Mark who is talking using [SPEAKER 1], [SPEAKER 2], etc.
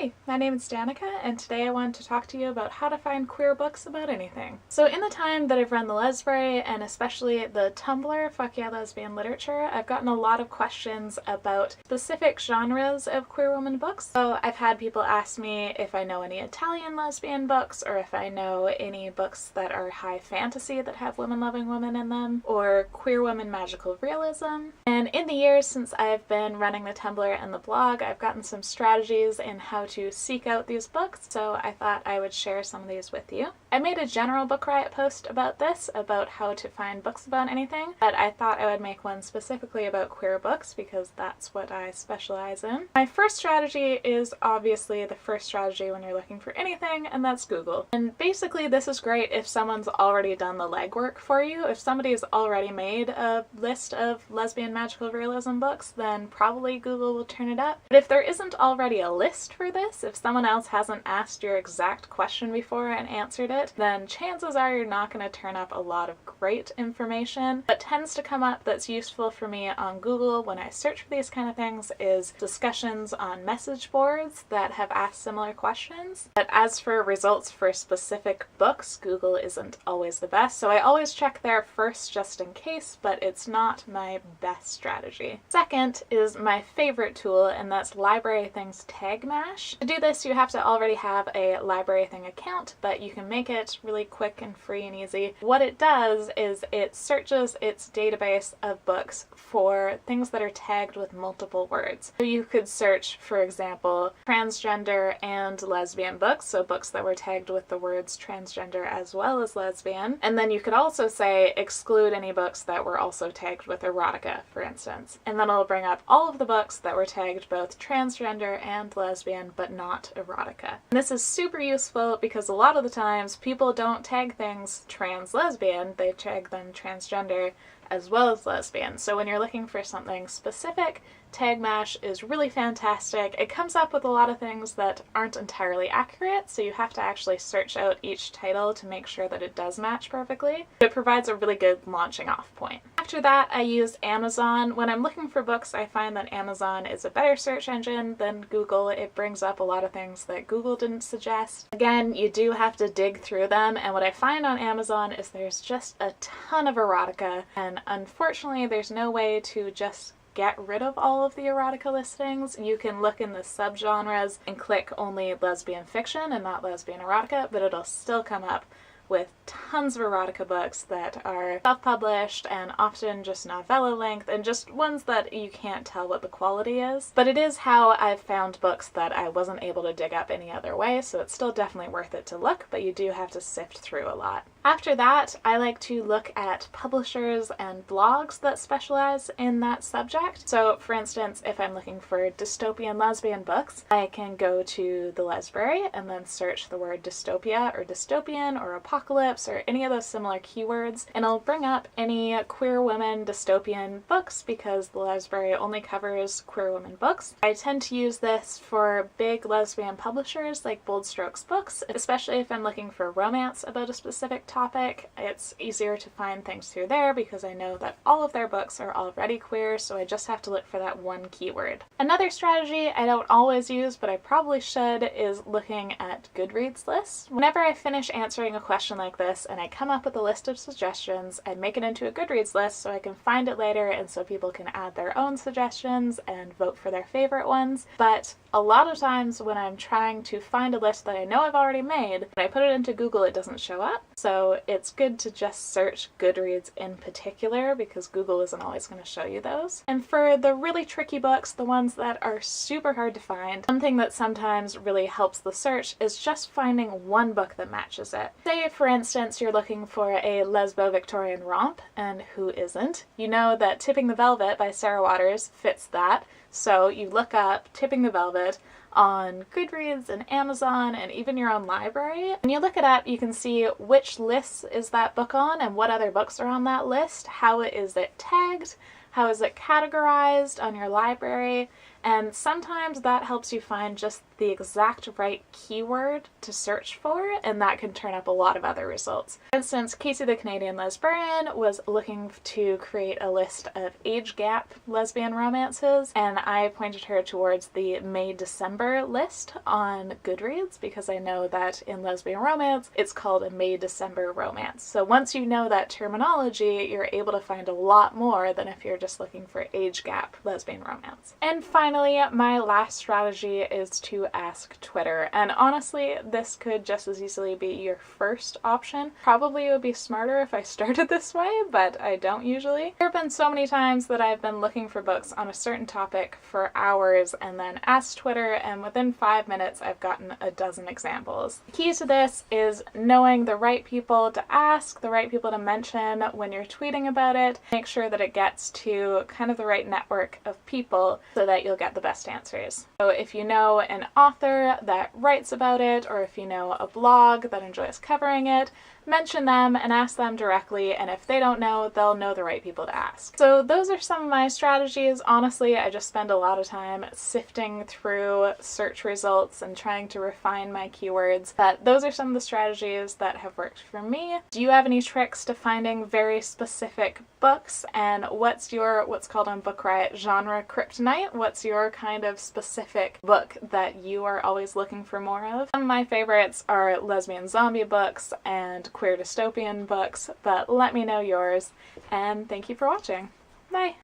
[SPEAKER 1] Hi, my name is Danika, and today I wanted to talk to you about how to find queer books about anything. So in the time that I've run the Lesbury, and especially the Tumblr Fuck Yeah Lesbian Literature, I've gotten a lot of questions about specific genres of queer woman books. So I've had people ask me if I know any Italian lesbian books, or if I know any books that are high fantasy that have women-loving women in them, or queer woman magical realism. And in the years since I've been running the Tumblr and the blog, I've gotten some strategies in how to seek out these books, so I thought I would share some of these with you. I made a general Book Riot post about this, about how to find books about anything, but I thought I would make one specifically about queer books because that's what I specialize in. My first strategy is obviously the first strategy when you're looking for anything, and that's Google. And basically this is great if someone's already done the legwork for you. If somebody's already made a list of lesbian magical realism books, then probably Google will turn it up. But if there isn't already a list for this, if someone else hasn't asked your exact question before and answered it, then chances are you're not going to turn up a lot of great information. What tends to come up that's useful for me on Google when I search for these kind of things is discussions on message boards that have asked similar questions. But as for results for specific books, Google isn't always the best, so I always check there first just in case, but it's not my best strategy. Second is my favorite tool, and that's Library Things Tag Mash. To do this, you have to already have a Library Thing account, but you can make it really quick and free and easy. What it does is it searches its database of books for things that are tagged with multiple words. So you could search, for example, transgender and lesbian books, so books that were tagged with the words transgender as well as lesbian, and then you could also say exclude any books that were also tagged with erotica, for instance. And then it'll bring up all of the books that were tagged both transgender and lesbian, but not erotica. And this is super useful because a lot of the times people don't tag things trans-lesbian, they tag them transgender as well as lesbian. So when you're looking for something specific, Tag Mash is really fantastic. It comes up with a lot of things that aren't entirely accurate, so you have to actually search out each title to make sure that it does match perfectly. It provides a really good launching off point. After that, I used Amazon. When I'm looking for books, I find that Amazon is a better search engine than Google. It brings up a lot of things that Google didn't suggest. Again, you do have to dig through them, and what I find on Amazon is there's just a ton of erotica, and unfortunately there's no way to just get rid of all of the erotica listings. You can look in the subgenres and click only lesbian fiction and not lesbian erotica, but it'll still come up with tons of erotica books that are self-published and often just novella length and just ones that you can't tell what the quality is. But it is how I've found books that I wasn't able to dig up any other way, so it's still definitely worth it to look, but you do have to sift through a lot. After that, I like to look at publishers and blogs that specialize in that subject. So for instance, if I'm looking for dystopian lesbian books, I can go to the Lesbury and then search the word dystopia or dystopian or apocalypse or any of those similar keywords, and it'll bring up any queer women dystopian books because the Lesbury only covers queer women books. I tend to use this for big lesbian publishers like Bold Strokes Books, especially if I'm looking for romance about a specific topic. It's easier to find things through there because I know that all of their books are already queer, so I just have to look for that one keyword. Another strategy I don't always use, but I probably should, is looking at Goodreads lists. Whenever I finish answering a question like this and I come up with a list of suggestions, I make it into a Goodreads list so I can find it later and so people can add their own suggestions and vote for their favorite ones. But a lot of times when I'm trying to find a list that I know I've already made, when I put it into Google it doesn't show up. So it's good to just search Goodreads in particular because Google isn't always going to show you those. And for the really tricky books, the ones that are super hard to find, something that sometimes really helps the search is just finding one book that matches it. Say for instance you're looking for a lesbo Victorian romp, and who isn't? You know that Tipping the Velvet by Sarah Waters fits that, so you look up Tipping the Velvet on Goodreads and Amazon and even your own library. When you look it up, you can see which lists is that book on and what other books are on that list, how is it tagged, how is it categorized on your library, and sometimes that helps you find just the exact right keyword to search for, and that can turn up a lot of other results. For instance, Casey the Canadian Lesbian was looking to create a list of age gap lesbian romances, and I pointed her towards the May-December list on Goodreads because I know that in lesbian romance it's called a May-December romance. So once you know that terminology, you're able to find a lot more than if you're just looking for age gap lesbian romance. And finally, my last strategy is to ask Twitter. And honestly, this could just as easily be your first option. Probably it would be smarter if I started this way, but I don't usually. There have been so many times that I've been looking for books on a certain topic for hours and then asked Twitter, and within 5 minutes I've gotten a dozen examples. The key to this is knowing the right people to ask, the right people to mention when you're tweeting about it. Make sure that it gets to kind of the right network of people so that you'll get the best answers. So if you know an author that writes about it, or if you know a blog that enjoys covering it, mention them and ask them directly, and if they don't know, they'll know the right people to ask. So those are some of my strategies. Honestly, I just spend a lot of time sifting through search results and trying to refine my keywords, but those are some of the strategies that have worked for me. Do you have any tricks to finding very specific books, and what's your, what's called on Book Riot, genre kryptonite? What's your kind of specific book that you are always looking for more of? Some of my favorites are lesbian zombie books and queer dystopian books, but let me know yours, and thank you for watching. Bye!